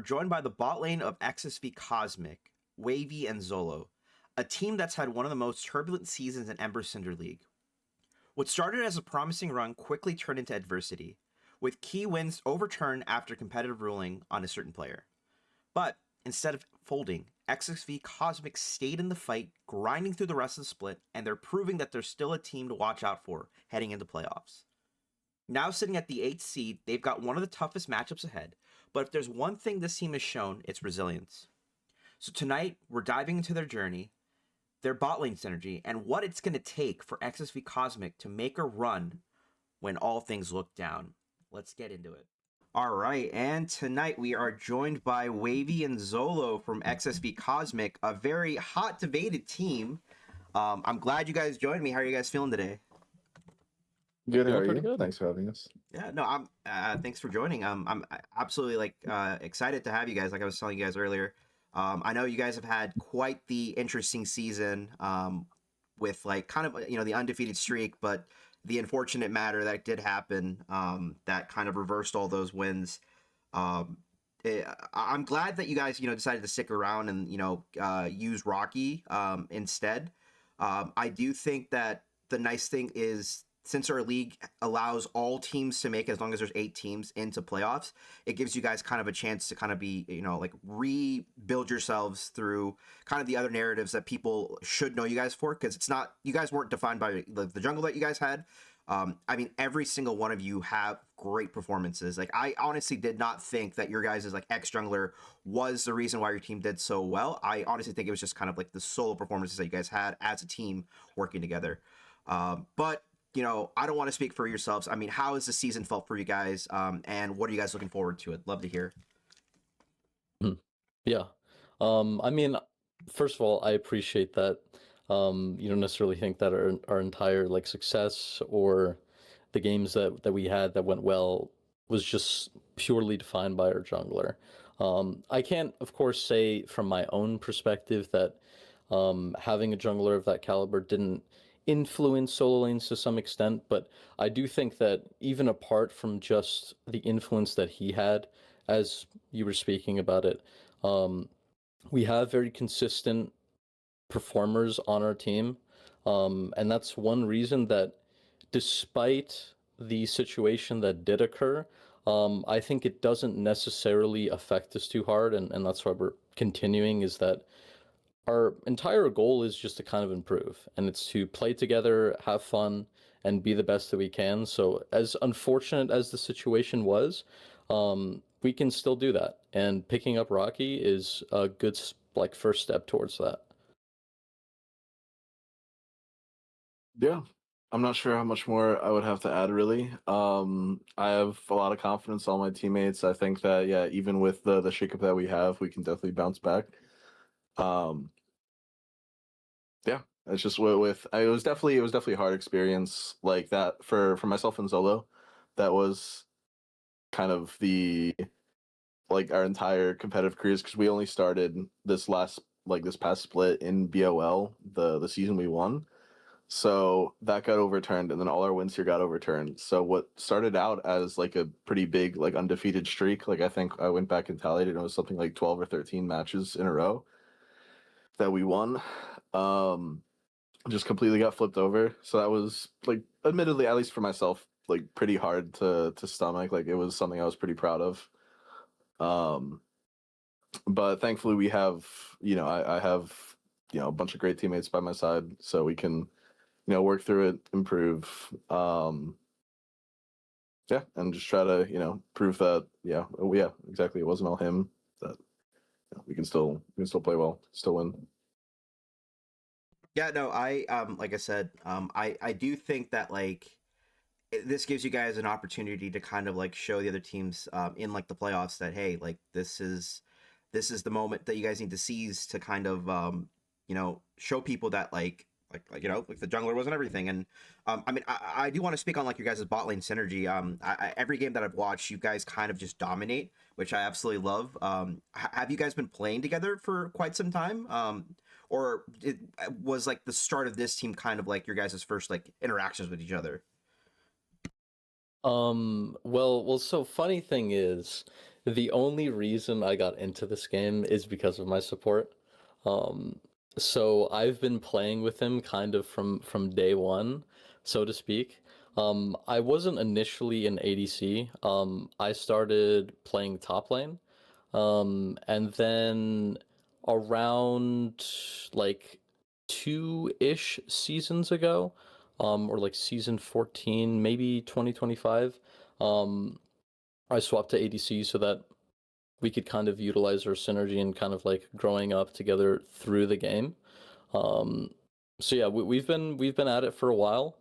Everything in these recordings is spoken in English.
joined by the bot lane of XSV Cosmic, Wavy, and Zolo, a team that's had one of the most turbulent seasons in Ember Cinder League. What started as a promising run quickly turned into adversity, with key wins overturned after competitive ruling on a certain player. But instead of folding, XSV Cosmic stayed in the fight, grinding through the rest of the split, and they're proving that they're still a team to watch out for heading into playoffs. Now sitting at the 8th seed, they've got one of the toughest matchups ahead, but if there's one thing this team has shown, it's resilience. So tonight, we're diving into their journey, their bot lane synergy, and what it's going to take for XSV Cosmic to make a run when all things look down. Let's get into it. All right, and tonight we are joined by Wavy and Zolo from XSV Cosmic, a very hot debated team. I'm glad you guys joined me. How are you guys feeling today? Good, how are Pretty you? good. Thanks for having us. Yeah, no, I'm. Thanks for joining. I'm absolutely excited to have you guys. Like I was telling you guys earlier, I know you guys have had quite the interesting season, with like kind of the undefeated streak, but the unfortunate matter that did happen, that kind of reversed all those wins. I'm glad that you guys decided to stick around and use Rocky instead. I do think that the nice thing is, since our league allows all teams to make, as long as there's 8 teams into playoffs, it gives you guys kind of a chance to kind of be, rebuild yourselves through kind of the other narratives that people should know you guys for, because it's not, you guys weren't defined by the jungle that you guys had. I mean, every single one of you have great performances. Like, I honestly did not think that your guys' ex jungler was the reason why your team did so well. I honestly think it was just kind of like the solo performances that you guys had as a team working together. But I don't want to speak for yourselves. I mean, how has the season felt for you guys? And what are you guys looking forward to? I'd love to hear. Yeah. I mean, first of all, I appreciate that. You don't necessarily think that our entire success or the games that we had that went well was just purely defined by our jungler. I can't, of course, say from my own perspective that having a jungler of that caliber didn't influence solo lanes to some extent, but I do think that even apart from just the influence that he had, as you were speaking about it, we have very consistent performers on our team, and that's one reason that despite the situation that did occur, I think it doesn't necessarily affect us too hard, and that's why we're continuing, is that our entire goal is just to kind of improve, and it's to play together, have fun, and be the best that we can. So as unfortunate as the situation was, we can still do that, and picking up Rocky is a good first step towards that. Yeah, I'm not sure how much more I would have to add, really. I have a lot of confidence in all my teammates. I think that, yeah, even with the shakeup that we have, we can definitely bounce back. Yeah, it's just it was definitely a hard experience like that for myself and Zolo. That was kind of our entire competitive careers, because we only started this past split in BOL, the season we won. So that got overturned, and then all our wins here got overturned. So what started out as a pretty big undefeated streak, I think I went back and tallied it, and it was something like 12 or 13 matches in a row that we won, just completely got flipped over. So that was admittedly, at least for myself, pretty hard to stomach. It was something I was pretty proud of. But thankfully we have, I have, a bunch of great teammates by my side, so we can, work through it, improve. Yeah, and just try to, prove that, yeah, exactly. It wasn't all him, that we can still play well, still win. Yeah, no, I like I said, I do think that this gives you guys an opportunity to kind of show the other teams in the playoffs that, hey, this is the moment that you guys need to seize to kind of show people that the jungler wasn't everything. And I mean, I do want to speak on your guys' bot lane synergy. Every game that I've watched, you guys kind of just dominate, which I absolutely love. Have you guys been playing together for quite some time? Or it was the start of this team kind of your guys' first interactions with each other? So funny thing is, the only reason I got into this game is because of my support. Um, so I've been playing with him kind of from day one, so to speak. I wasn't initially in ADC. I started playing top lane, and then around like two-ish seasons ago, or like season 14, maybe 2025, um, I swapped to ADC so that we could kind of utilize our synergy and kind of like growing up together through the game. Um, so yeah, we've been at it for a while.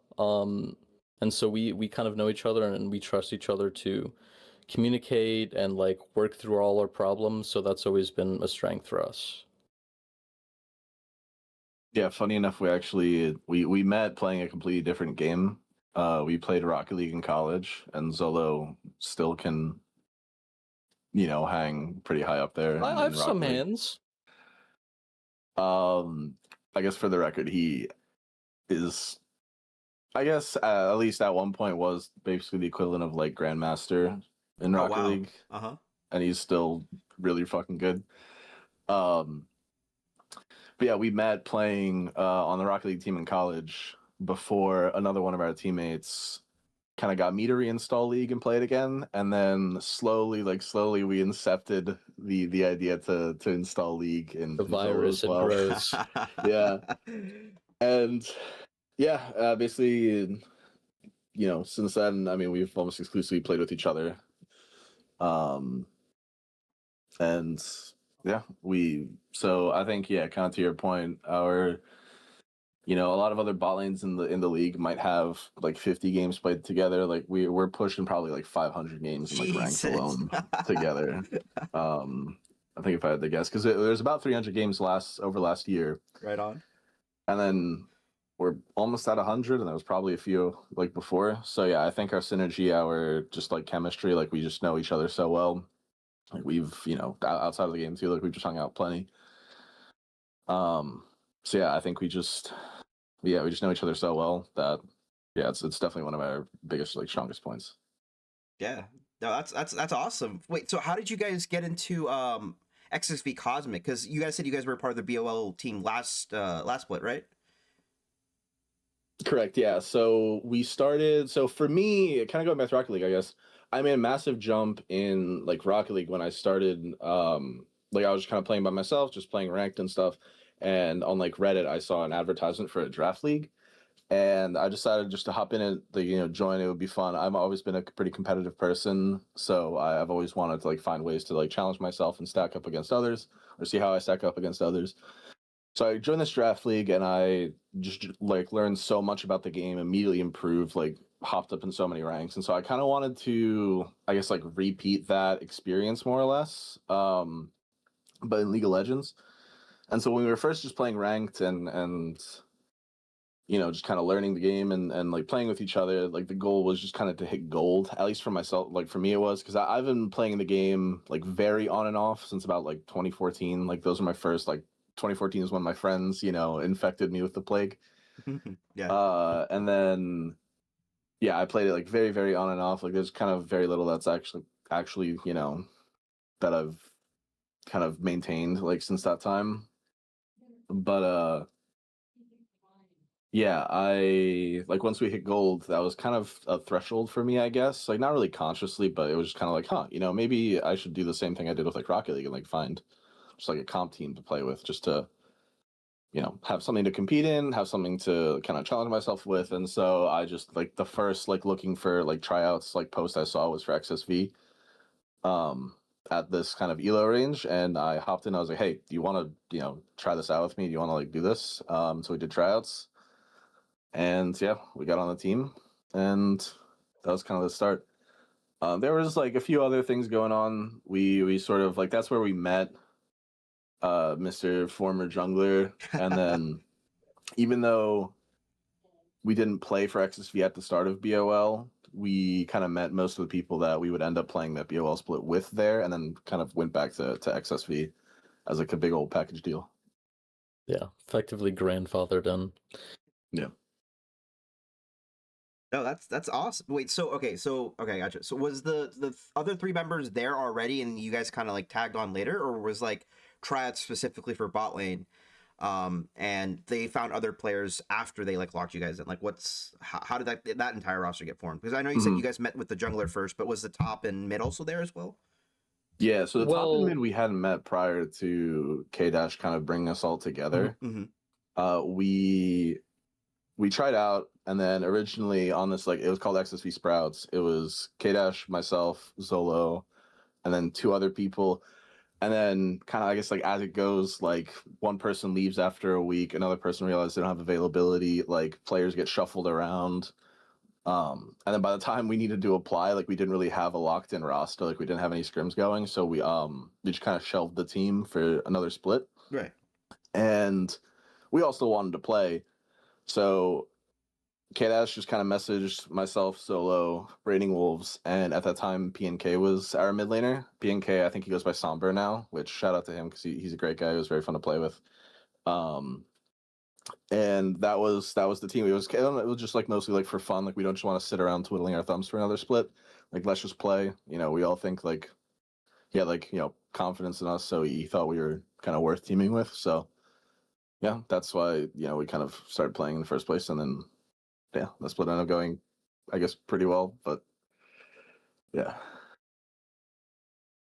And so we kind of know each other and we trust each other to communicate and like work through all our problems. So that's always been a strength for us. Yeah, funny enough, we met playing a completely different game. We played Rocket League in college, and Zolo still can, hang pretty high up there I in have some Rocket League. hands. I guess for the record, he is, I guess, at least at one point was basically the equivalent of like Grandmaster in Oh Rocket wow. League, Uh-huh. and he's still really fucking good. Um, but yeah, we met playing on the Rocket League team in college before another one of our teammates kind of got me to reinstall League and play it again, and then slowly we incepted the idea to install League The in Zolo virus, as it well. grows. Yeah, and yeah, basically, since then, I mean, we've almost exclusively played with each other. Um, and yeah, so I think, yeah, kind of to your point, a lot of other bot lanes in the league might have like 50 games played together. Like we're pushing probably like 500 games in like ranked Jesus. alone together. I think if I had to guess, because there's about 300 games over last year, Right on. and then we're almost at 100, and there was probably a few like before. So yeah, I think our synergy, our just like chemistry, like we just know each other so well. Like we've, outside of the game too, like we've just hung out plenty. So yeah, I think we just know each other so well that yeah, it's definitely one of our biggest, like, strongest points. Yeah. No, that's awesome. Wait, so how did you guys get into XSV Cosmic? Because you guys said you guys were part of the BOL team last split, right? Correct. Yeah. So we started. So for me, kind of going back to Rocket League, I guess I made a massive jump in like Rocket League when I started. Like I was kind of playing by myself, just playing ranked and stuff. And on like Reddit, I saw an advertisement for a draft league, and I decided just to hop in it, join. It would be fun. I've always been a pretty competitive person, so I've always wanted to like find ways to like challenge myself and stack up against others, or see how I stack up against others. So I joined this draft league, and I just like learned so much about the game, immediately improved, like hopped up in so many ranks, and so I kind of wanted to, I guess, like repeat that experience more or less, but in League of Legends. And so when we were first just playing ranked and just kind of learning the game and like playing with each other, like the goal was just kind of to hit gold, at least for myself. Like for me, it was because I've been playing the game like very on and off since about like 2014. Like those are my first, like 2014 is when my friends, infected me with the plague. Yeah. And then, yeah, I played it like very, very on and off. Like there's kind of very little that's actually, that I've kind of maintained like since that time. But, yeah, I like once we hit gold, that was kind of a threshold for me, I guess. Like not really consciously, but it was just kind of like, maybe I should do the same thing I did with like Rocket League and like find just like a comp team to play with, just to, have something to compete in, have something to kind of challenge myself with. And so I just like the first like looking for like tryouts like post I saw was for XSV at this kind of ELO range, and I hopped in. I was like, hey, do you want to, try this out with me? Do you want to like do this? So we did tryouts. And yeah, we got on the team, and that was kind of the start. There was like a few other things going on. We sort of like that's where we met Mr. Former Jungler, and then even though we didn't play for XSV at the start of BOL, we kind of met most of the people that we would end up playing that BOL split with there, and then kind of went back to XSV as like a big old package deal. Yeah, effectively grandfathered in. Yeah. No, that's awesome. Wait, okay, gotcha. So was the other three members there already, and you guys kind of like tagged on later, or was like tryouts specifically for bot lane, and they found other players after they like locked you guys in? Like, how did that entire roster get formed? Because I know you said Mhm. you guys met with the jungler first, but was the top and mid also there as well? Yeah, so the top and mid Well, we hadn't met prior to K Dash kind of bringing us all together. Mm-hmm. We tried out, and then originally on this, like, it was called XSV Sprouts. It was K Dash, myself, Zolo, and then two other people. And then kind of, I guess, like, as it goes, like, one person leaves after a week, another person realizes they don't have availability, like, players get shuffled around. And then by the time we needed to apply, like, we didn't really have a locked in roster, like, we didn't have any scrims going, so we just kind of shelved the team for another split. Right. And we all still wanted to play. So K-Dash just kind of messaged myself, Solo, Raining Wolves, and at that time, PNK was our mid laner. PNK, I think he goes by Somber now, which shout out to him because he's a great guy. He was very fun to play with. Um, and that was the team. It was just like mostly like for fun. Like we don't just want to sit around twiddling our thumbs for another split. Like let's just play. You know, we all think like he had like confidence in us, so he thought we were kind of worth teaming with. So yeah, that's why we kind of started playing in the first place, and then yeah, the split ended up going, I guess, pretty well. But yeah.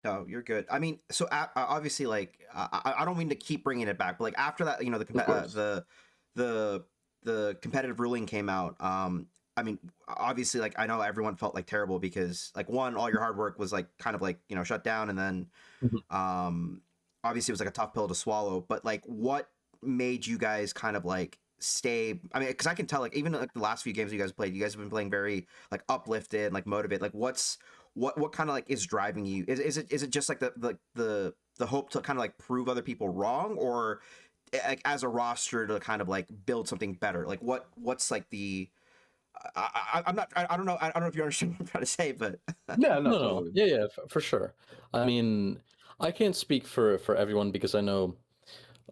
No, you're good. I mean, so obviously, like, I don't mean to keep bringing it back, but like after that, Of course. the the competitive ruling came out. I mean, obviously, like I know everyone felt like terrible because like one, all your hard work was like kind of like shut down, and then Mhm. obviously it was like a tough pill to swallow. But like, what made you guys kind of like stay? I mean, because I can tell like even like the last few games you guys played, you guys have been playing very like uplifted, like motivated. Like, what kind of like is driving you? Is it just like the hope to kind of like prove other people wrong, or like as a roster to kind of like build something better? Like what's like the I'm not I don't know I don't know if you understand what I'm trying to say, but Yeah, no, no, no, totally. yeah, yeah, for sure. I mean, I can't speak for everyone because I know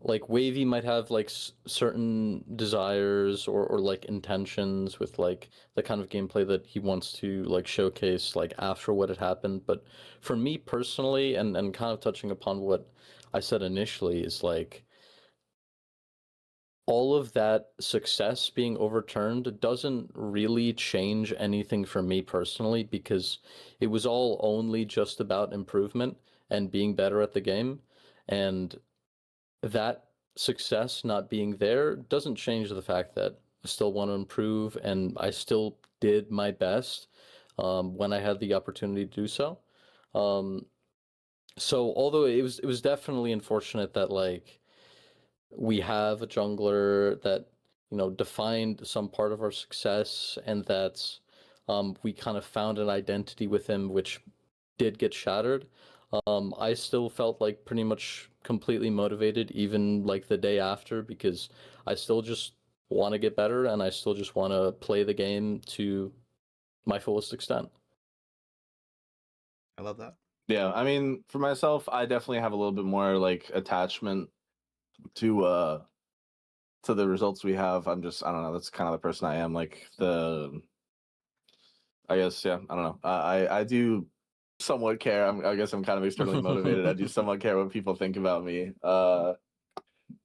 like Wavy might have like certain desires or like intentions with like the kind of gameplay that he wants to like showcase like after what had happened. But for me personally, and kind of touching upon what I said initially, is like all of that success being overturned doesn't really change anything for me personally because it was all only just about improvement and being better at the game. And that success not being there doesn't change the fact that I still want to improve and I still did my best when I had the opportunity to do so. Um, so although it was definitely unfortunate that like we have a jungler that defined some part of our success and that we kind of found an identity with him which did get shattered. I still felt like pretty much completely motivated even like the day after because I still just want to get better and I still just want to play the game to my fullest extent. I love that. Yeah, I mean, for myself, I definitely have a little bit more like attachment to the results we have. I don't know, that's kind of the person I am. Like I guess, yeah, I don't know. I do somewhat care. I guess I'm kind of externally motivated. I do somewhat care what people think about me.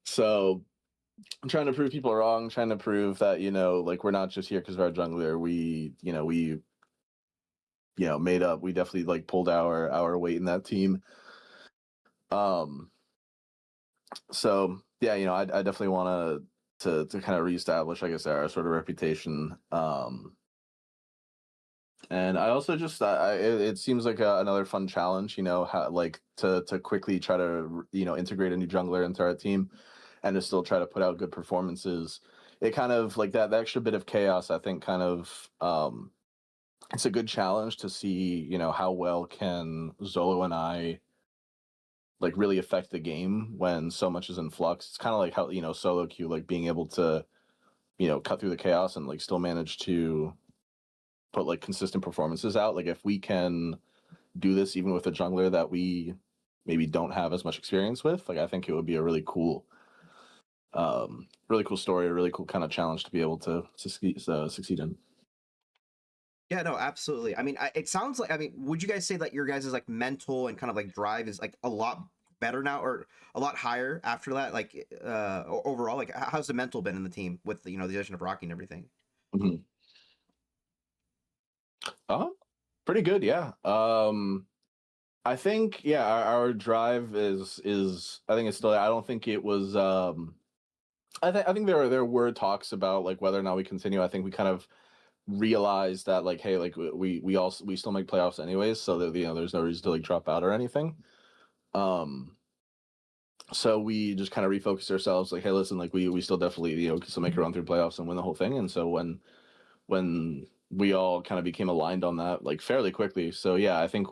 So I'm trying to prove people wrong, trying to prove that, like we're not just here because of our jungler. We made up. We definitely like pulled our weight in that team. Um, so yeah, I definitely want to kind of reestablish, I guess, our sort of reputation. And I also just it seems like another fun challenge, how like to quickly try to integrate a new jungler into our team, and to still try to put out good performances. It kind of like that extra bit of chaos. I think kind of it's a good challenge to see how well can Zolo and I like really affect the game when so much is in flux. It's kind of like how solo queue, like being able to cut through the chaos and like still manage to put like consistent performances out. Like if we can do this even with a jungler that we maybe don't have as much experience with, like I think it would be a really cool story, a really cool kind of challenge to be able to succeed in. Yeah, no, absolutely. I mean, it sounds like, I mean, would you guys say that your guys' like mental and kind of like drive is like a lot better now, or a lot higher after that? Like, overall, like, how's the mental been in the team with the, the addition of Rocky and everything? Mhm. Pretty good, yeah. I think yeah, our drive is I think it's still. I don't think it was. I think there were talks about like whether or not we continue. I think we kind of realized that like, hey, like we still make playoffs anyways, so that there's no reason to like drop out or anything. Um, so we just kind of refocused ourselves, like, hey, listen, like we still definitely can still make a run through playoffs and win the whole thing. And so when we all kind of became aligned on that like fairly quickly, so yeah, I think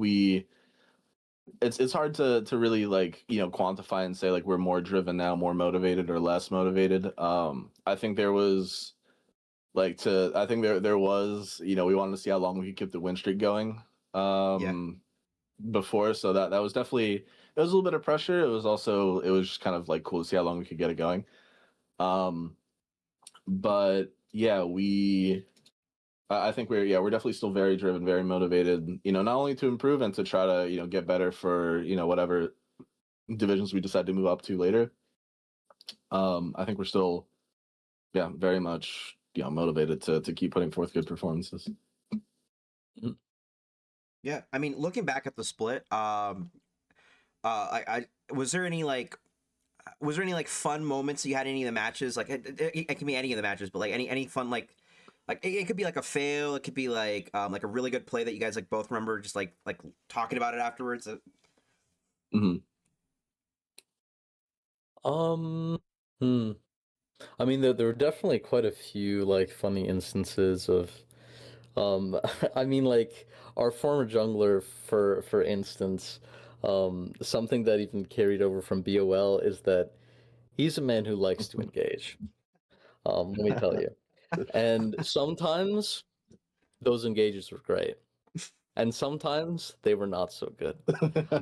it's hard to really like quantify and say like we're more driven now, more motivated or less motivated. I think there was I think there was we wanted to see how long we could keep the win streak going Yeah. before, so that was definitely, it was a little bit of pressure. It was just kind of like cool to see how long we could get it going. um but yeah, I think we're definitely still very driven, very motivated, not only to improve and to try to get better for whatever divisions we decide to move up to later. I think we're still, yeah, very much, motivated to keep putting forth good performances. Yeah. I mean, looking back at the split, I was there any like fun moments you had any of the matches? Like, it can be any of the matches, but like any fun like it could be like a fail, it could be like a really good play that you guys like both remember, just like talking about it afterwards. Hmm. Um, hmm. I mean, there were definitely quite a few like funny instances of, I mean, like our former jungler, for instance, something that even carried over from BOL is that he's a man who likes to engage. Let me tell you. And sometimes those engages were great, and sometimes they were not so good.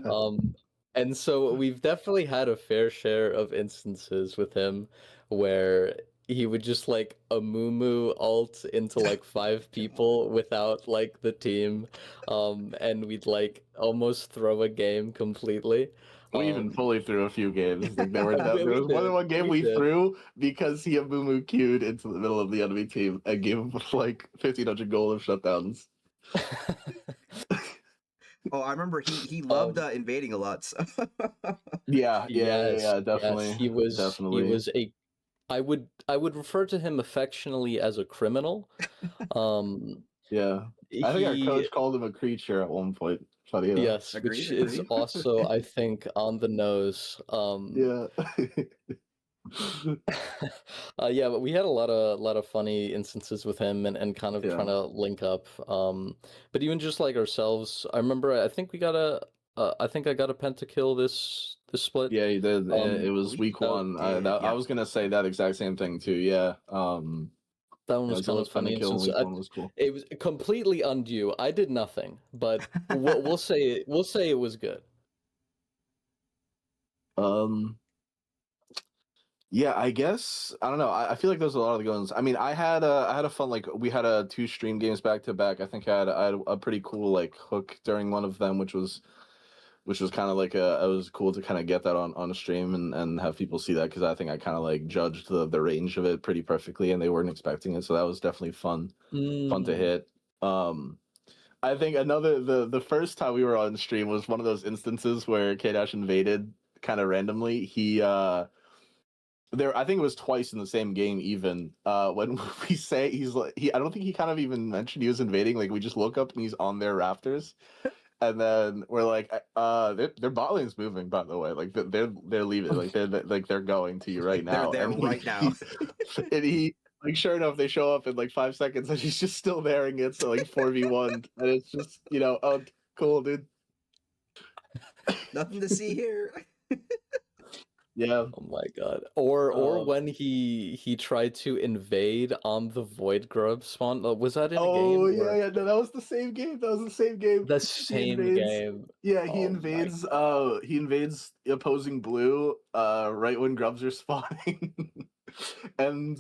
Um, and so we've definitely had a fair share of instances with him where he would just like a moo ult into like five people without like the team, and we'd like almost throw a game completely. We even fully threw a few games. Like there We was more than did, one game we we did. threw because he Amumu queued into the middle of the enemy team and gave him like 1,500 gold of shutdowns. Oh, I remember he loved Um, invading a lot. So. Yeah, yes, definitely, he definitely. was a I would refer to him affectionately as a criminal. Um, Yeah, I think our he coach called him a creature at one point. Funny enough. Yes, Agreed, which is agreed. also, I think, on the nose. Yeah. Yeah, but we had a lot of funny instances with him and kind of Yeah. trying to link up. But even just like ourselves, I remember I think I think I got a pentakill this split. Yeah, he did. It was week We one. did, I yeah. was gonna say that exact same thing too. Yeah. That one was kind Zilla's of funny, and pentakill in since week one was cool. it was completely undue, I did nothing, but we'll say it was good. Um, yeah, I guess I don't know. I feel like there's a lot of the ones. I mean, I had a fun, like we had a two stream games back to back. I think I had a pretty cool like hook during one of them, which was kind of like it was cool to kind of get that on a stream and have people see that, because I think I kind of like judged the range of it pretty perfectly and they weren't expecting it, so that was definitely fun to Mm. hit. I think another the first time we were on stream was one of those instances where K Dash invaded kind of randomly. I think it was twice in the same game even. When we say he's like I don't think he kind of even mentioned he was invading. Like we just woke up and he's on their rafters. And then we're like, their bot lane's moving, by the way. Like they're leaving, like they're going to you right They're now. there And right now. he like sure enough, they show up in like 5 seconds, and he's just still there and gets like 4v1, and it's just oh cool, dude. Nothing to see here. Yeah. Oh my God. Or Um, when he tried to invade on the Void Grub spawn. Was that in a oh game yeah, or yeah. No, that was the same game. That was the same game. the He same invades. game? Yeah, he Oh my invades. He invades opposing blue. Right when grubs are spawning, and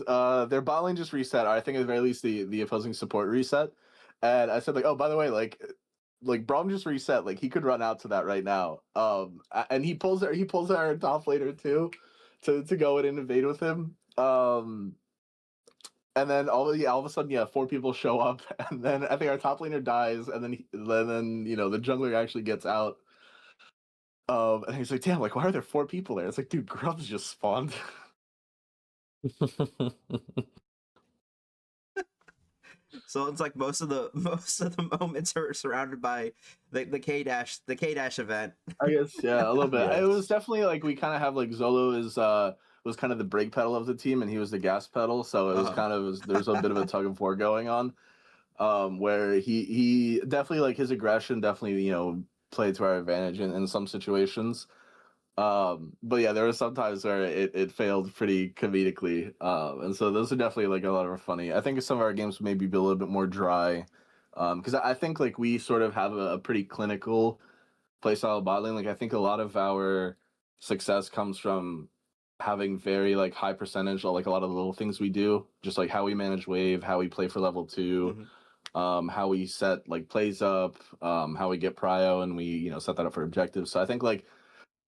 their bot lane just reset. Or I think at the very least the opposing support reset, and I said like, oh, by the way, like Braum just reset, like he could run out to that right now. And he pulls our top laner too, to go in and invade with him. And then all of a sudden, yeah, 4 people show up, and then I think our top laner dies, and then the jungler actually gets out. And he's like, damn, like why are there 4 people there? It's like, dude, grubs just spawned. So it's like most of the moments are surrounded by the K dash event. I guess, yeah, a little bit. Yes. It was definitely like we kind of have like Zolo was kind of the brake pedal of the team, and he was the gas pedal, so it was kind of there's a bit of a tug of war going on, where he definitely like his aggression definitely played to our advantage in some situations. But yeah, there were some times where it failed pretty comedically, and so those are definitely like a lot of funny. I think some of our games maybe be a little bit more dry, because I think like we sort of have a pretty clinical playstyle bot lane. Like I think a lot of our success comes from having very like high percentage of like a lot of the little things we do, just like how we manage wave, how we play for level 2, how we set like plays up, how we get prio, and we set that up for objectives. So I think like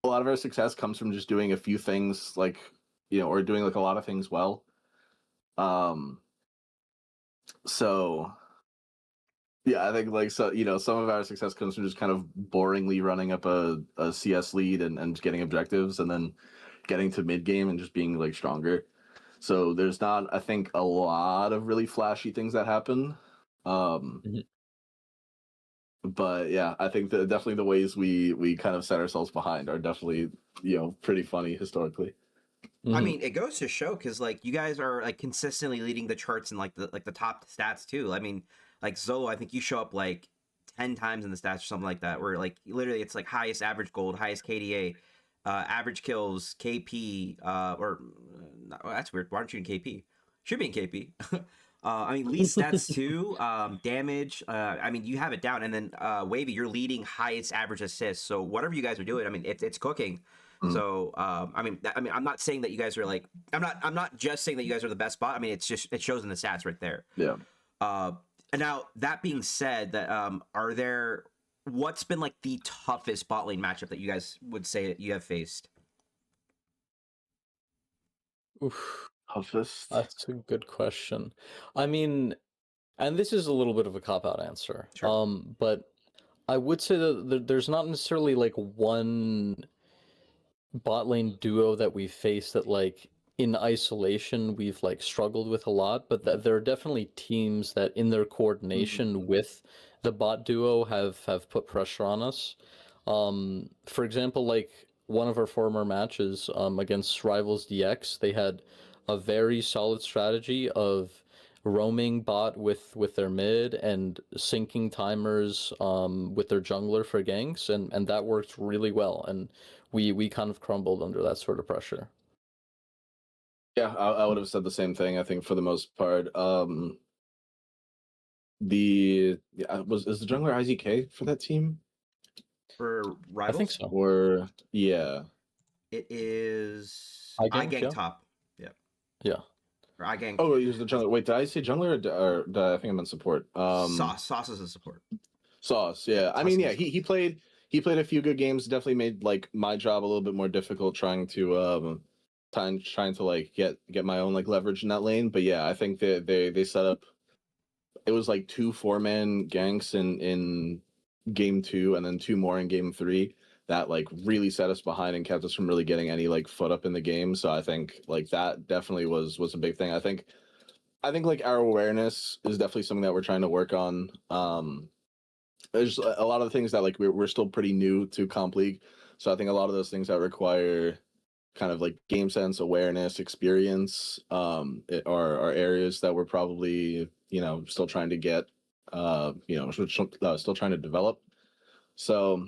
a lot of our success comes from just doing a few things like or doing like a lot of things well. So yeah, I think like so some of our success comes from just kind of boringly running up a CS lead and getting objectives, and then getting to mid game and just being like stronger. So there's not, I think, a lot of really flashy things that happen. But yeah, I think that definitely the ways we kind of set ourselves behind are definitely pretty funny historically. I mean, it goes to show because like you guys are like consistently leading the charts in like the top stats too. I mean, like Zolo, I think you show up like 10 times in the stats or something like that, where like literally it's like highest average gold, highest KDA, average kills, KP, that's weird. Why aren't you in KP? Should be in KP. I mean, lead stats too, damage. I mean, you have it down, and then Wavy, you're leading highest average assists. So whatever you guys are doing, I mean, it's cooking. So I mean, I'm not saying that you guys are like, I'm not just saying that you guys are the best bot. I mean, it's just it shows in the stats right there. Yeah. And now that being said, that what's been like the toughest bot lane matchup that you guys would say that you have faced? Oof, Toughest. that's a good question. I mean, and this is a little bit of a cop-out answer. Sure. But I would say that there's not necessarily like one bot lane duo that we face that like in isolation we've like struggled with a lot, but that there are definitely teams that in their coordination with the bot duo have put pressure on us. For example, like one of our former matches against Rivals DX, they had a very solid strategy of roaming bot with their mid and syncing timers with their jungler for ganks, and that worked really well, and we kind of crumbled under that sort of pressure. Yeah, I would have said the same thing. I think for the most part, is the jungler IZK for that team? For Rivals? I think so. Or yeah, it is iGank, iGank yeah. top. Yeah. Yeah. Or iGank. Oh, he was the jungler. Wait, did I say jungler or did I think I meant support? Sauce is a support. Sauce, yeah. I mean, yeah, he played a few good games. Definitely made like my job a little bit more difficult trying to like get my own like leverage in that lane. But yeah, I think that they set up. It was like 2 4-man ganks in game 2, and then 2 more in game 3 that like really set us behind and kept us from really getting any like foot up in the game. So I think like that definitely was a big thing. I think like our awareness is definitely something that we're trying to work on. There's a lot of the things that like we're still pretty new to Comp League, so I think a lot of those things that require kind of like game sense, awareness, experience, are areas that we're probably still trying to get, still trying to develop. So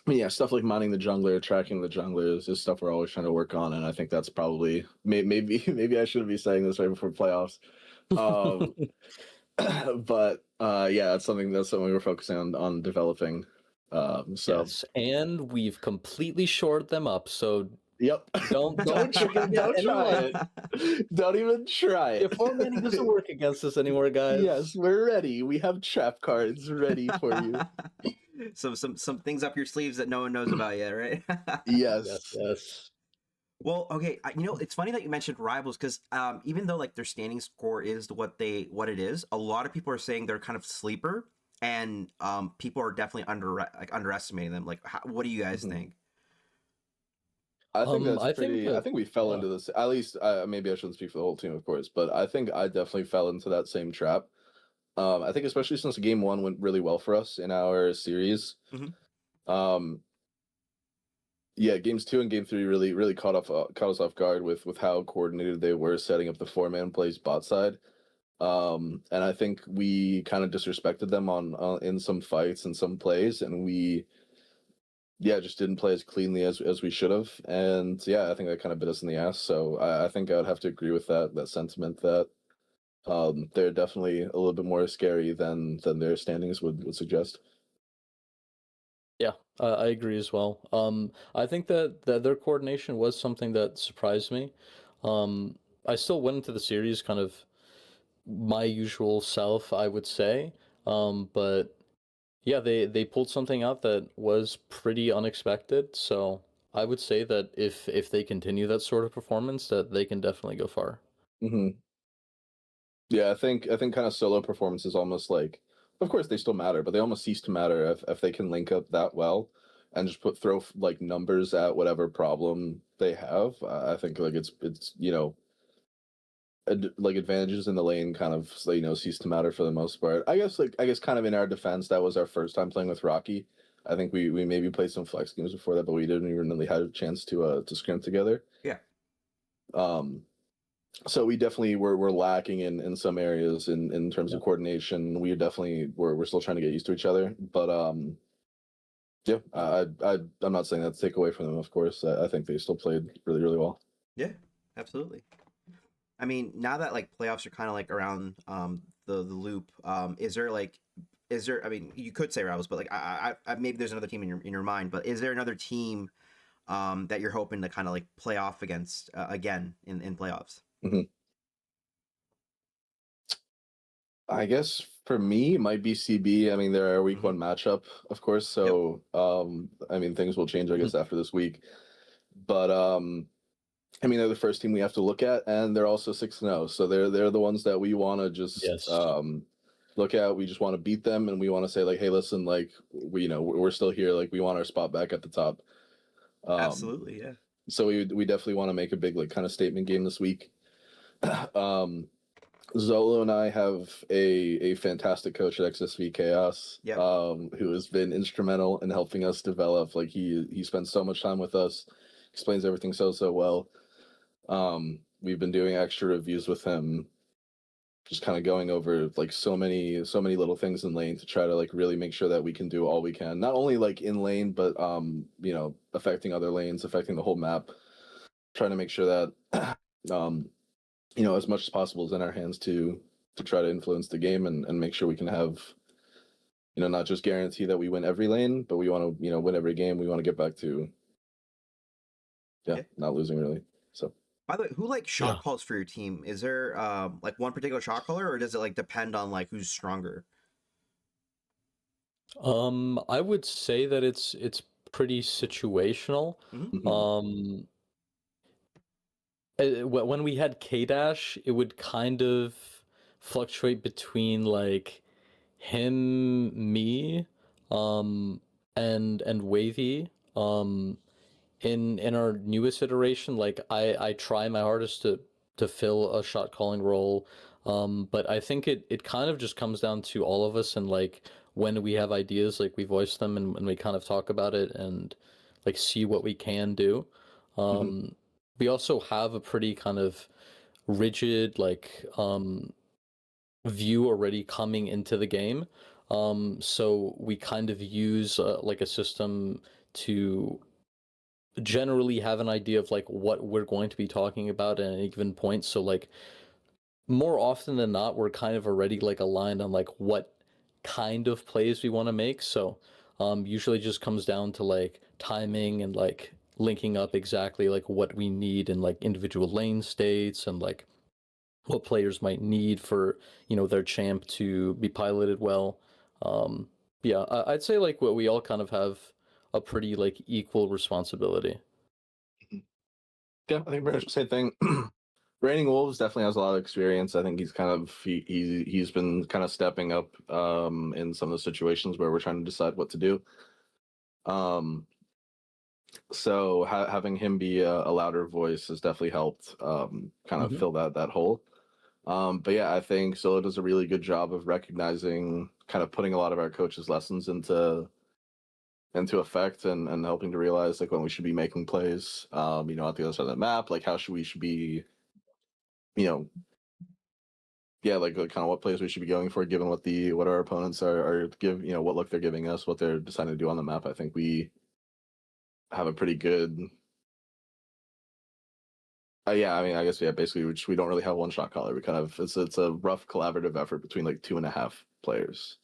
I mean, yeah, stuff like mining the jungler, tracking the junglers is stuff we're always trying to work on, and I think that's probably maybe I shouldn't be saying this right before playoffs. But yeah, that's something we're focusing on developing. So Yes, and we've completely shored them up. So Yep. Don't Don't forget that don't try anyone. it. Don't even try Yeah, it. formatting doesn't work against us anymore, guys. Yes, we're ready. We have trap cards ready for you. Some things up your sleeves that no one knows about yet, right? Yes, Yes. yes. Well, okay, it's funny that you mentioned rivals because even though like their standing score is what it is, a lot of people are saying they're kind of sleeper, and people are definitely underestimating them. Like, what do you guys Mhm. think? I think that's I think pretty. I that think we fell into this. At least, maybe I shouldn't speak for the whole team, of course, but I think I definitely fell into that same trap. I think especially since game one went really well for us in our series. Mhm. Um, yeah, games two and game three really caught us off guard with how coordinated they were setting up the 4-man plays bot side. And I think we kind of disrespected them on in some fights and some plays, and we just didn't play as cleanly as we should have. And yeah, I think that kind of bit us in the ass. So I think I would have to agree with that sentiment that they're definitely a little bit more scary than their standings would suggest. Yeah, I agree as well. I think that their coordination was something that surprised me. I still went into the series kind of my usual self, I would say. But yeah, they pulled something out that was pretty unexpected. So I would say that if they continue that sort of performance, that they can definitely go far. Hmm. Yeah, I think kind of solo performances almost like, of course they still matter, but they almost cease to matter if they can link up that well and just throw like numbers at whatever problem they have. I think like it's like advantages in the lane kind of cease to matter for the most part. I guess kind of in our defense, that was our first time playing with Rocky. I think we maybe played some flex games before that, but we didn't even really have a chance to scrim together. Yeah. Um, so we definitely were lacking in some areas in terms Yeah. of coordination. We definitely we're still trying to get used to each other, but yeah, I'm not saying that to take away from them. Of course, I think they still played really well. Yeah, absolutely. I mean, now that like playoffs are kind of like around the loop, I mean, you could say rivals, but like maybe there's another team in your mind, but is there another team that you're hoping to kind of like play off against again in playoffs? Hmm. I guess for me, it might be CB. I mean, they're our week Mm-hmm. one matchup, of course. Yep. So, I mean, things will change, I guess, after this week. But I mean, they're the first team we have to look at, and they're also 6-0. So they're the ones that we want to just Yes. look at. We just want to beat them, and we want to say like, hey, listen, like we're still here. Like we want our spot back at the top. Absolutely, yeah. So we definitely want to make a big like kind of statement game this week. um, Zolo and I have a fantastic coach at XSV Chaos, Yeah. who has been instrumental in helping us develop. Like he spends so much time with us, explains everything so well. We've been doing extra reviews with him, just kind of going over like so many little things in lane to try to like really make sure that we can do all we can, not only like in lane, but affecting other lanes, affecting the whole map, trying to make sure that as much as possible is in our hands to try to influence the game and make sure we can have not just guarantee that we win every lane, but we want to win every game. We want to get back to Yeah. not losing really. So By the way, who like shot Yeah. calls for your team? Is there like one particular shot caller, or does it like depend on like who's stronger? I would say that it's pretty situational. Mm-hmm. mhm. When we had K-Dash, it would kind of fluctuate between like him, me, and Wavy. In our newest iteration, like I try my hardest to fill a shot calling role. But I think it kind of just comes down to all of us, and like when we have ideas, like we voice them and we kind of talk about it and like see what we can do. Mhm. We also have a pretty kind of rigid like view already coming into the game. So we kind of use like a system to generally have an idea of like what we're going to be talking about at any given point. So like more often than not, we're kind of already like aligned on like what kind of plays we want to make. So usually just comes down to like timing and like linking up exactly like what we need in like individual lane states and like what players might need for, their champ to be piloted well. Yeah, I'd say like what we all kind of have a pretty like equal responsibility. Yeah, I think pretty much the same thing. Raining Wolves definitely has a lot of experience. I think he's kind of he's been kind of stepping up in some of the situations where we're trying to decide what to do. So having him be a louder voice has definitely helped kind of fill that hole. But yeah, I think Solo does a really good job of recognizing, kind of putting a lot of our coaches' lessons into effect and helping to realize like when we should be making plays, at the other side of the map, like how should be, like kind of what plays we should be going for given what our opponents are what look they're giving us, what they're deciding to do on the map. I think we have a pretty good. Yeah, I mean, I guess basically we don't really have one shot caller. We kind of it's a rough collaborative effort between like 2.5 players.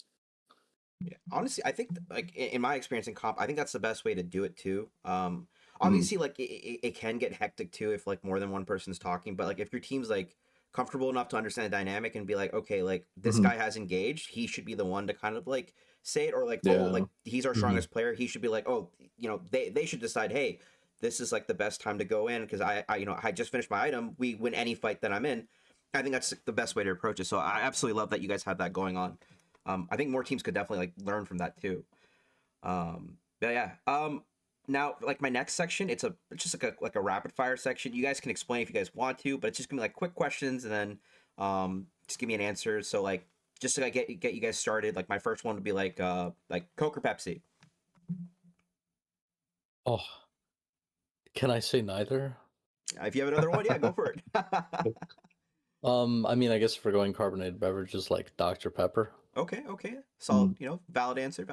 Yeah, honestly, I think like in my experience in comp, I think that's the best way to do it too. Obviously, like it can get hectic too if like more than one person's talking. But like if your team's like comfortable enough to understand the dynamic and be like, okay, like this guy has engaged, he should be the one to kind of like say it, or like, oh, like he's our strongest player, he should be like, oh, they should decide, hey, this is like the best time to go in because I just finished my item. We win any fight that I'm in. I think that's the best way to approach it. So I absolutely love that you guys have that going on. I think more teams could definitely like learn from that too. But yeah. Now like my next section, it's just like a rapid fire section. You guys can explain if you guys want to, but it's just gonna be like quick questions and then just give me an answer. So like just to like, get you guys started. Like my first one would be like Coke or Pepsi. Oh, can I say neither? If you have another one, yeah, go for it. I mean, I guess if we're going carbonated beverages like Dr. Pepper. Okay. Solid, valid answer.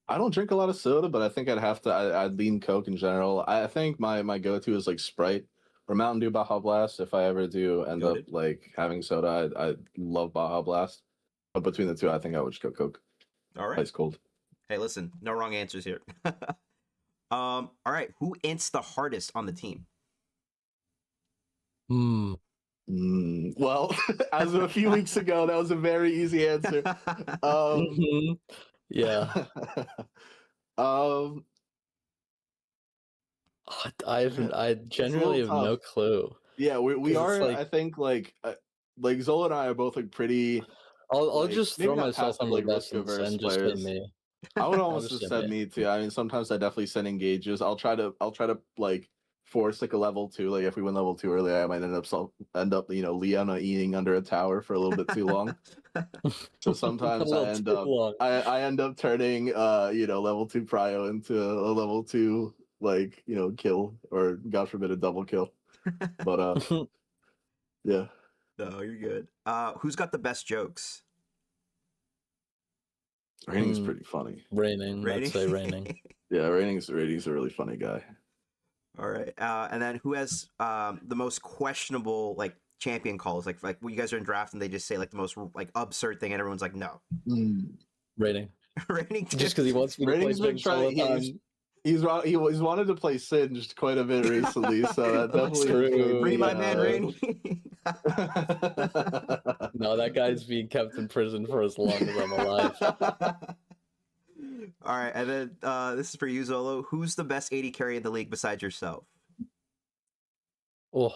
I don't drink a lot of soda, but I think I'd lean Coke in general. I think my go-to is like Sprite or Mountain Dew Baja Blast. If I ever do end up like having soda, I love Baja Blast. But between the two, I think I would just go Coke. All right. Ice cold. Hey, listen, no wrong answers here. All right. Who ints the hardest on the team? Well, as of a few weeks ago, that was a very easy answer. Yeah. I genuinely have no clue. Yeah, we are. Like, I think like Zola and I are both like pretty. I'll just throw myself under the bus and just say players. me. I would almost have said me too. I mean, sometimes I definitely send engages. I'll try to like force like a level 2. Like if we win level 2 early, I might end up Leona eating under a tower for a little bit too long. So sometimes I end up turning level 2 prio into a level 2 like kill, or God forbid a double kill. But yeah. No, you're good. Who's got the best jokes? Raining's pretty funny. Raining? I'd say Raining. Yeah, Raining's a really funny guy. All right. And then who has the most questionable like champion calls? Like when you guys are in draft and they just say like the most like absurd thing and everyone's like, no. Raining. Raining. Just because he wants me to play been trying. He's wanted to play Singed quite a bit recently, so that definitely free my man Raining. No, that guy's being kept in prison for as long as I'm alive. All right, and then this is for you, Zolo. Who's the best AD carry in the league besides yourself? I'd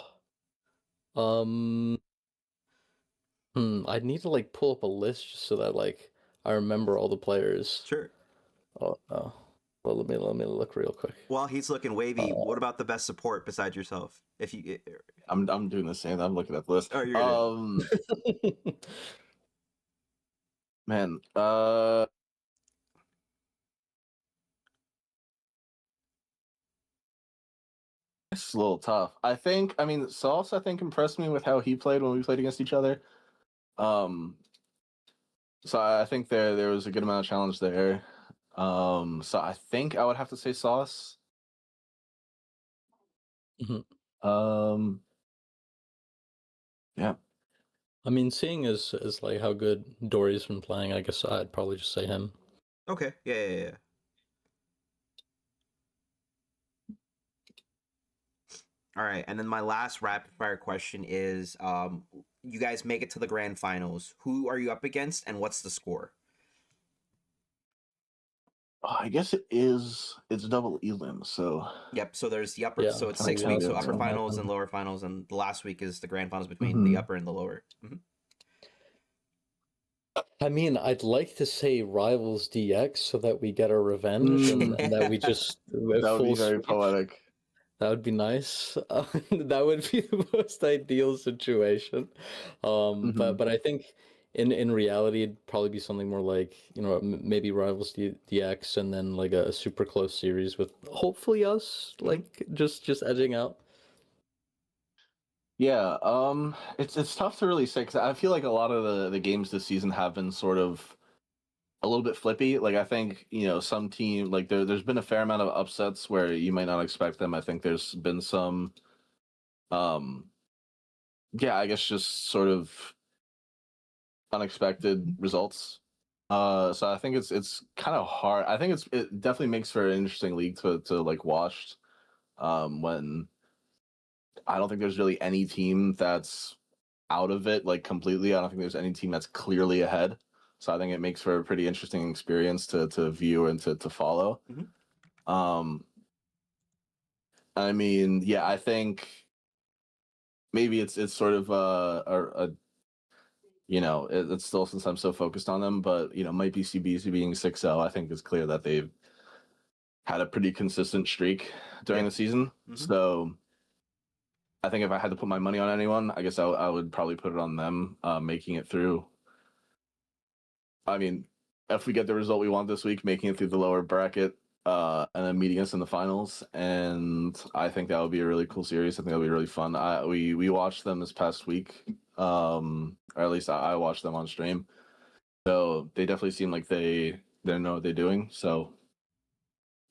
need to like pull up a list just so that like I remember all the players. Sure. Oh no. Well, let me look real quick. While he's looking, Wavy, what about the best support besides yourself? If you, I'm doing the same. I'm looking at the list. Oh, you're man, it's a little tough. I mean, Sauce, I think, impressed me with how he played when we played against each other. So I think there was a good amount of challenge there. So I think I would have to say Sauce. Yeah. I mean, seeing as like how good Dory's been playing, I guess I'd probably just say him. Okay. Yeah. All right, and then my last rapid fire question is: you guys make it to the grand finals. Who are you up against, and what's the score? I guess it is. It's double elim, so Yep. So there's the upper. Yeah, So it's Can I 6 weeks. So count upper it? finals and lower finals, and the last week is the grand finals between the Mhm. upper and the lower. Mhm. I mean, I'd like to say Rivals DX so that we get our revenge and that we just That would be full very sweep. poetic. That would be nice. That would be the most ideal situation. Mhm. But I think in reality, it'd probably be something more like, maybe Rivals DX and then like a super close series with hopefully us like just edging out. Yeah, it's tough to really say because I feel like a lot of the games this season have been sort of a little bit flippy. Like I think some team like there's been a fair amount of upsets where you might not expect them. I think there's been some, um, yeah, I guess just sort of unexpected results. So I think it's kind of hard. I think it definitely makes for an interesting league to like watch. When I don't think there's really any team that's out of it like completely. I don't think there's any team that's clearly ahead. So I think it makes for a pretty interesting experience to view and to follow. Um, I mean, yeah, I think maybe it's sort of it's still since I'm so focused on them, but might be CBC being 6-0. I think it's clear that they've had a pretty consistent streak during Yeah. the season. So I think if I had to put my money on anyone, I guess I would probably put it on them making it through. I mean, if we get the result we want this week, making it through the lower bracket, and then meeting us in the finals, and I think that would be a really cool series. I think that would be really fun. We watched them this past week, or at least I watched them on stream. So they definitely seem like they know what they're doing. So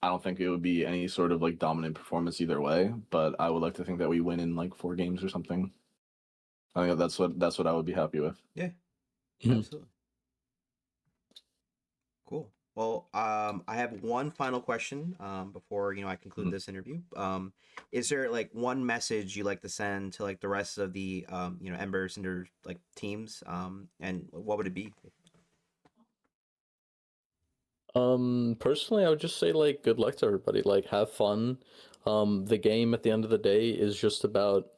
I don't think it would be any sort of like dominant performance either way, but I would like to think that we win in like 4 games or something. I think that's what I would be happy with. Yeah. Mhm. Absolutely. Cool. Well, I have one final question before I conclude Mhm. this interview. Is there like one message you like to send to like the rest of the Ember Cinder like teams? And what would it be? Personally, I would just say like good luck to everybody. Like have fun. The game at the end of the day is just about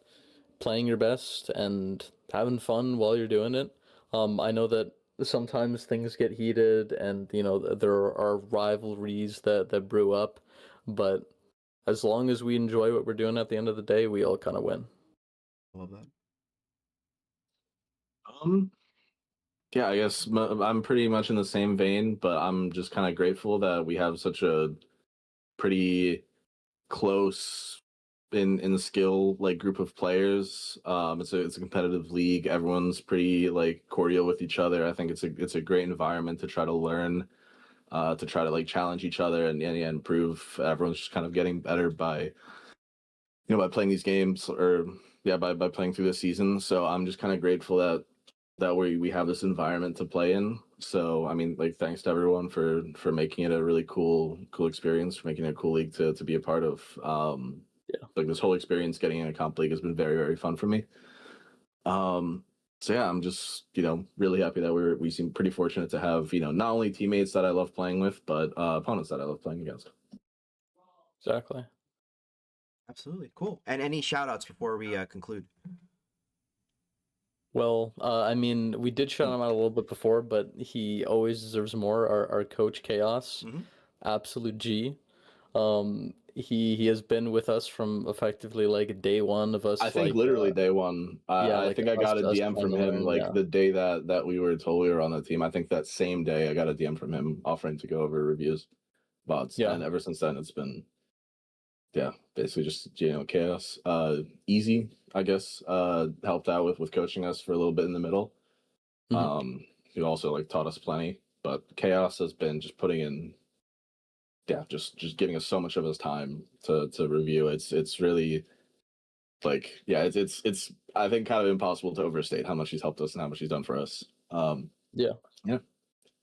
playing your best and having fun while you're doing it. I know that sometimes things get heated and there are rivalries that brew up, but as long as we enjoy what we're doing at the end of the day, we all kind of win. Love that. Um, Yeah, I guess I'm pretty much in the same vein, but I'm just kind of grateful that we have such a pretty close in skill like group of players. It's a competitive league. Everyone's pretty like cordial with each other. I think it's a great environment to try to learn, to try to like challenge each other and improve. Everyone's just kind of getting better by playing these games or yeah by playing through the season. So I'm just kind of grateful that we have this environment to play in. So I mean, like thanks to everyone for making it a really cool experience, for making it a cool league to be a part of. Yeah. Like this whole experience getting in a comp league has been very, very fun for me. Um so yeah, I'm just, really happy that we seem pretty fortunate to have, not only teammates that I love playing with, but opponents that I love playing against. Exactly. Absolutely. Cool. And any shout outs before we conclude? Well, I mean, we did shout him out a little bit before, but he always deserves more. Our coach Chaos, absolute G. He has been with us from effectively like day one of us. I think literally day one. Yeah, I like think I got a us DM trying from to him learn. like Yeah, the day that we were told we were on the team. I think that same day I got a DM from him offering to go over reviews, bots, yeah, and ever since then it's been basically just chaos. Easy, I guess. Helped out with coaching us for a little bit in the middle. Mhm. He also like taught us plenty, but chaos has been just putting in just giving us so much of his time to review. It's really like it's I think kind of impossible to overstate how much he's helped us and how much he's done for us. Yeah. Yeah,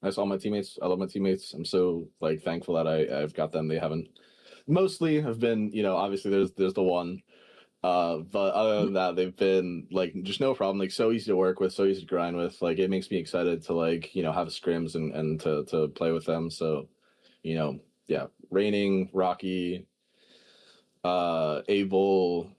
I saw my teammates. I love my teammates. I'm so like thankful that I've got them. They haven't mostly have been, obviously there's the one But other than that, they've been like just no problem. Like so easy to work with, so easy to grind with. Like it makes me excited to like have scrims and to play with them. So, yeah, Raining, Rocky, Abel,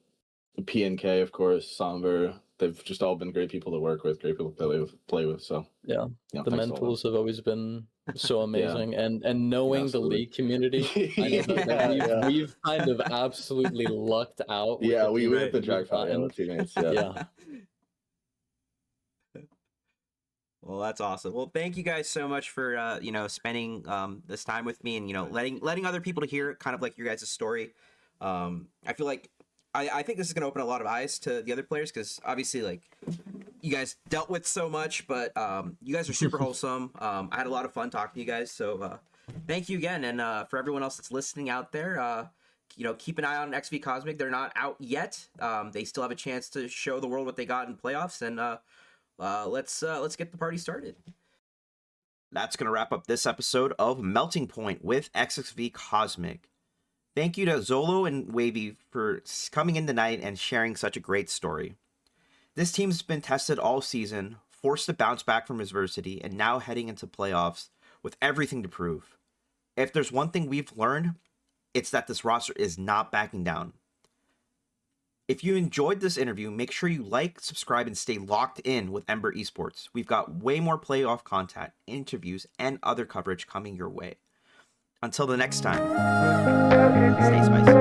PNK, of course, Somber. They've just all been great people to work with, great people to play with. So Yeah, the thanks to all of them. mentals have always been so Yeah. amazing, and knowing the Absolutely. league community, I know that Yeah. we've kind of absolutely lucked out with Yeah, the we teams hit the that we've jackpot, yeah, gotten. with teammates. Yeah. Yeah. Well, that's awesome. Well, thank you guys so much for spending this time with me and letting other people to hear kind of like your guys' story. I feel like I think this is gonna open a lot of eyes to the other players because obviously like you guys dealt with so much, but you guys are super wholesome. I had a lot of fun talking to you guys, so thank you again. And for everyone else that's listening out there, keep an eye on XV Cosmic. They're not out yet. They still have a chance to show the world what they got in playoffs, and let's get the party started. That's gonna wrap up this episode of Melting Point with XSV Cosmic. Thank you to Zolo and Wavy for coming in tonight and sharing such a great story. This team's been tested all season, forced to bounce back from adversity, and now heading into playoffs with everything to prove. If there's one thing we've learned, it's that this roster is not backing down. If you enjoyed this interview, make sure you like, subscribe, and stay locked in with Ember Esports. We've got way more playoff content, interviews, and other coverage coming your way. Until the next time, stay spicy.